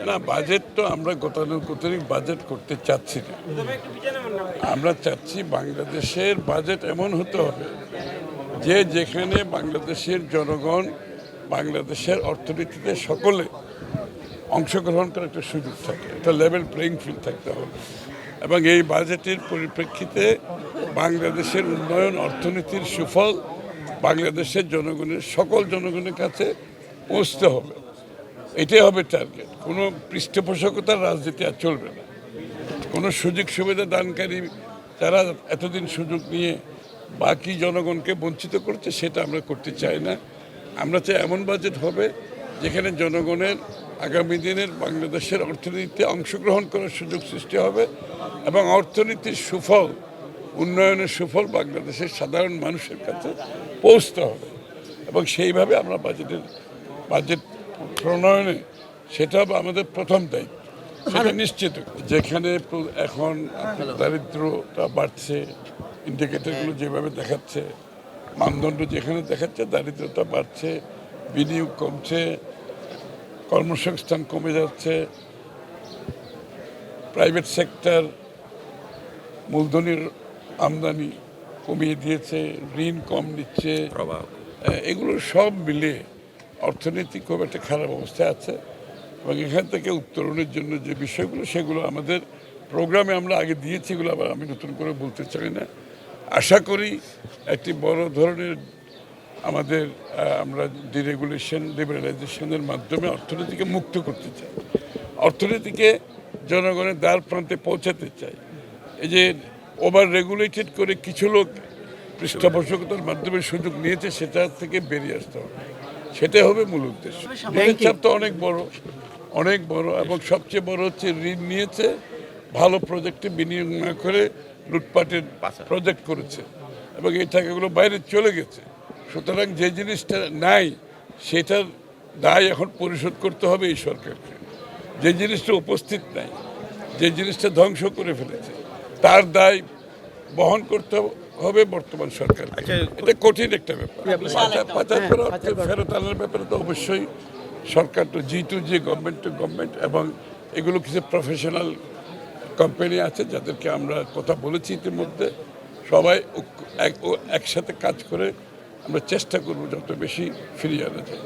না, বাজেট তো আমরা গতানুগতিক বাজেট করতে চাচ্ছি না। আমরা চাচ্ছি বাংলাদেশের বাজেট এমন হতে হবে যে যেখানে বাংলাদেশের জনগণ বাংলাদেশের অর্থনীতিতে সকলে অংশগ্রহণ করার একটা সুযোগ থাকে, একটা লেভেল প্লেইং ফিল্ড থাকতে হবে। এবং এই বাজেটের পরিপ্রেক্ষিতে বাংলাদেশের উন্নয়ন অর্থনীতির সুফল বাংলাদেশের জনগণের সকল জনগণের কাছে পৌঁছতে হবে। এটাই হবে টার্গেট। কোনো পৃষ্ঠপোষকতার রাজনীতি আর চলবে না। কোনো সুযোগ সুবিধা দানকারী যারা এতদিন সুযোগ নিয়ে বাকি জনগণকে বঞ্চিত করছে সেটা আমরা করতে চাই না। আমরা চাই এমন বাজেট হবে যেখানে জনগণের আগামী দিনের বাংলাদেশের অর্থনীতিতে অংশগ্রহণ করার সুযোগ সৃষ্টি হবে এবং অর্থনীতির সুফল, উন্নয়নের সুফল বাংলাদেশের সাধারণ মানুষের কাছে পৌঁছতে হবে। এবং সেইভাবে আমরা বাজেট প্রণয়নে সেটা হবে আমাদের প্রথম দায়িত্ব, সেটা নিশ্চিত। যেখানে এখন দারিদ্রতা বাড়ছে, ইন্ডিকেটরগুলো যেভাবে দেখাচ্ছে, মানদণ্ড যেখানে দেখাচ্ছে দারিদ্রতা বাড়ছে, বিনিয়োগ কমছে, কর্মসংস্থান কমে যাচ্ছে, প্রাইভেট সেক্টর মূলধনের আমদানি কমিয়ে দিয়েছে, ঋণ কম নিচ্ছে, এগুলো সব মিলে অর্থনীতি খুব একটা খারাপ অবস্থায় আছে। এবং এখান থেকে উত্তরণের জন্য যে বিষয়গুলো সেগুলো আমাদের প্রোগ্রামে আমরা আগে দিয়েছি, এগুলো আবার আমি নতুন করে বলতে চাই না। আশা করি একটি বড় ধরনের আমরা লিবারালাইজেশনের মাধ্যমে অর্থনীতিকে মুক্ত করতে চাই, অর্থনীতিকে জনগণের দ্বার প্রান্তে পৌঁছাতে চাই। এই যে ওভার রেগুলেটেড করে কিছু লোক পৃষ্ঠপোষকতার মাধ্যমে সুযোগ নিয়েছে সেটা থেকে বেরিয়ে আসতে হবে, সেটাই হবে মূল উদ্দেশ্য। ঋণের চাপ তো অনেক বড় এবং সবচেয়ে বড় হচ্ছে ঋণ নিয়েছে, ভালো প্রজেক্টে বিনিয়োগ না করে লুটপাটের প্রজেক্ট করেছে এবং এই টাকাগুলো বাইরে চলে গেছে। সুতরাং যে জিনিসটা নাই সেটার দায় এখন পরিশোধ করতে হবে এই সরকারকে। যে জিনিসটা উপস্থিত নাই, যে জিনিসটা ধ্বংস করে ফেলেছে, তার দায় বহন করতে হবে বর্তমান সরকার। এটা কঠিন একটা ব্যাপার। পাচার করা ফেরত আনার ব্যাপারে তো অবশ্যই সরকার তো G2G, গভর্নমেন্ট টু গভর্নমেন্ট, এবং এগুলো কিছু প্রফেশনাল কোম্পানি আছে যাদেরকে আমরা কথা বলেছি ইতিমধ্যে। সবাই একসাথে কাজ করে আমরা চেষ্টা করব যত বেশি ফিরিয়ে আনা যায়।